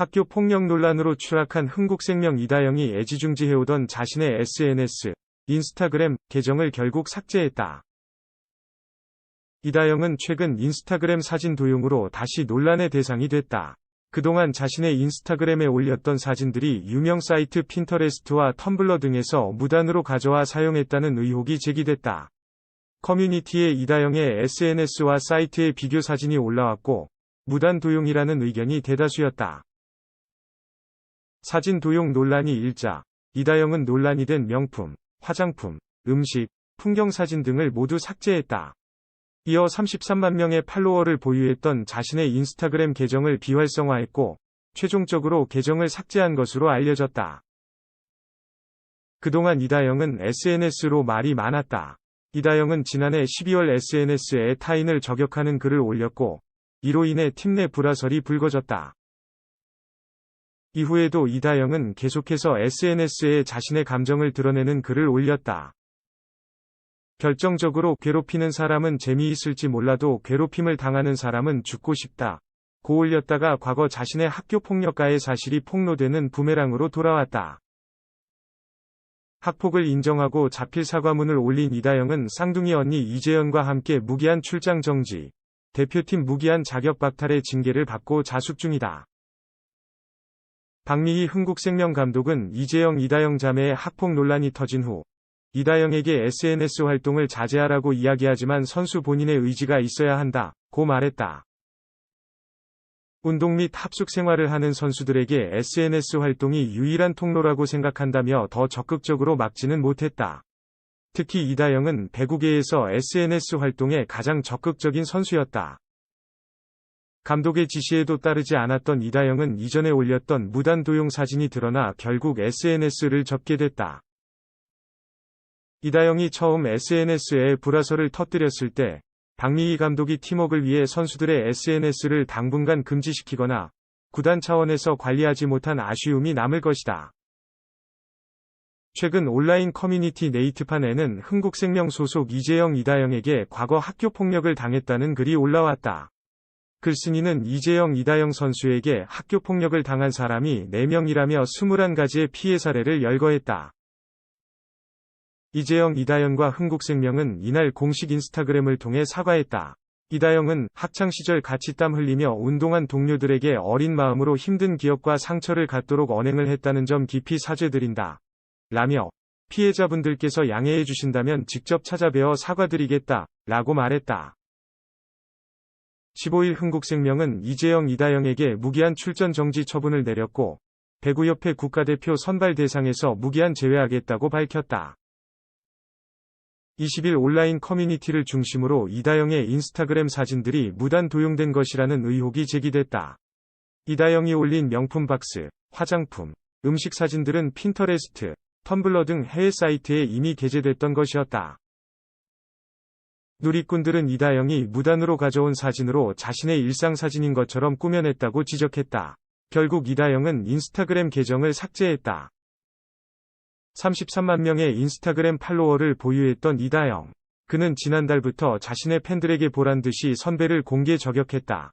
학교 폭력 논란으로 추락한 흥국생명 이다영이 애지중지해오던 자신의 SNS, 인스타그램 계정을 결국 삭제했다. 이다영은 최근 인스타그램 사진 도용으로 다시 논란의 대상이 됐다. 그동안 자신의 인스타그램에 올렸던 사진들이 유명 사이트 핀터레스트와 텀블러 등에서 무단으로 가져와 사용했다는 의혹이 제기됐다. 커뮤니티에 이다영의 SNS와 사이트의 비교 사진이 올라왔고, 무단 도용이라는 의견이 대다수였다. 사진 도용 논란이 일자, 이다영은 논란이 된 명품, 화장품, 음식, 풍경사진 등을 모두 삭제했다. 이어 33만 명의 팔로워를 보유했던 자신의 인스타그램 계정을 비활성화했고, 최종적으로 계정을 삭제한 것으로 알려졌다. 그동안 이다영은 SNS로 말이 많았다. 이다영은 지난해 12월 SNS에 타인을 저격하는 글을 올렸고, 이로 인해 팀 내 불화설이 불거졌다. 이후에도 이다영은 계속해서 SNS에 자신의 감정을 드러내는 글을 올렸다. 결정적으로 괴롭히는 사람은 재미있을지 몰라도 괴롭힘을 당하는 사람은 죽고 싶다. 고 올렸다가 과거 자신의 학교폭력가의 사실이 폭로되는 부메랑으로 돌아왔다. 학폭을 인정하고 자필 사과문을 올린 이다영은 쌍둥이 언니 이재연과 함께 무기한 출장 정지, 대표팀 무기한 자격 박탈의 징계를 받고 자숙 중이다. 박미희 흥국생명 감독은 이재영 이다영 자매의 학폭 논란이 터진 후 이다영에게 SNS 활동을 자제하라고 이야기하지만 선수 본인의 의지가 있어야 한다고 말했다. 운동 및 합숙 생활을 하는 선수들에게 SNS 활동이 유일한 통로라고 생각한다며 더 적극적으로 막지는 못했다. 특히 이다영은 배구계에서 SNS 활동에 가장 적극적인 선수였다. 감독의 지시에도 따르지 않았던 이다영은 이전에 올렸던 무단 도용 사진이 드러나 결국 SNS를 접게 됐다. 이다영이 처음 SNS에 불화설을 터뜨렸을 때 박미희 감독이 팀워크를 위해 선수들의 SNS를 당분간 금지시키거나 구단 차원에서 관리하지 못한 아쉬움이 남을 것이다. 최근 온라인 커뮤니티 네이트판에는 흥국생명 소속 이재영 이다영에게 과거 학교폭력을 당했다는 글이 올라왔다. 글쓴이는 이재영 이다영 선수에게 학교폭력을 당한 사람이 4명이라며 21가지의 피해 사례를 열거했다. 이재영 이다영과 흥국생명은 이날 공식 인스타그램을 통해 사과했다. 이다영은 학창시절 같이 땀 흘리며 운동한 동료들에게 어린 마음으로 힘든 기억과 상처를 갖도록 언행을 했다는 점 깊이 사죄드린다. 라며 피해자분들께서 양해해 주신다면 직접 찾아뵈어 사과드리겠다. 라고 말했다. 15일 흥국생명은 이재영 이다영에게 무기한 출전 정지 처분을 내렸고 배구협회 국가대표 선발 대상에서 무기한 제외하겠다고 밝혔다. 20일 온라인 커뮤니티를 중심으로 이다영의 인스타그램 사진들이 무단 도용된 것이라는 의혹이 제기됐다. 이다영이 올린 명품 박스, 화장품, 음식 사진들은 핀터레스트, 텀블러 등 해외 사이트에 이미 게재됐던 것이었다. 누리꾼들은 이다영이 무단으로 가져온 사진으로 자신의 일상 사진인 것처럼 꾸며냈다고 지적했다. 결국 이다영은 인스타그램 계정을 삭제했다. 33만 명의 인스타그램 팔로워를 보유했던 이다영. 그는 지난달부터 자신의 팬들에게 보란듯이 선배를 공개 저격했다.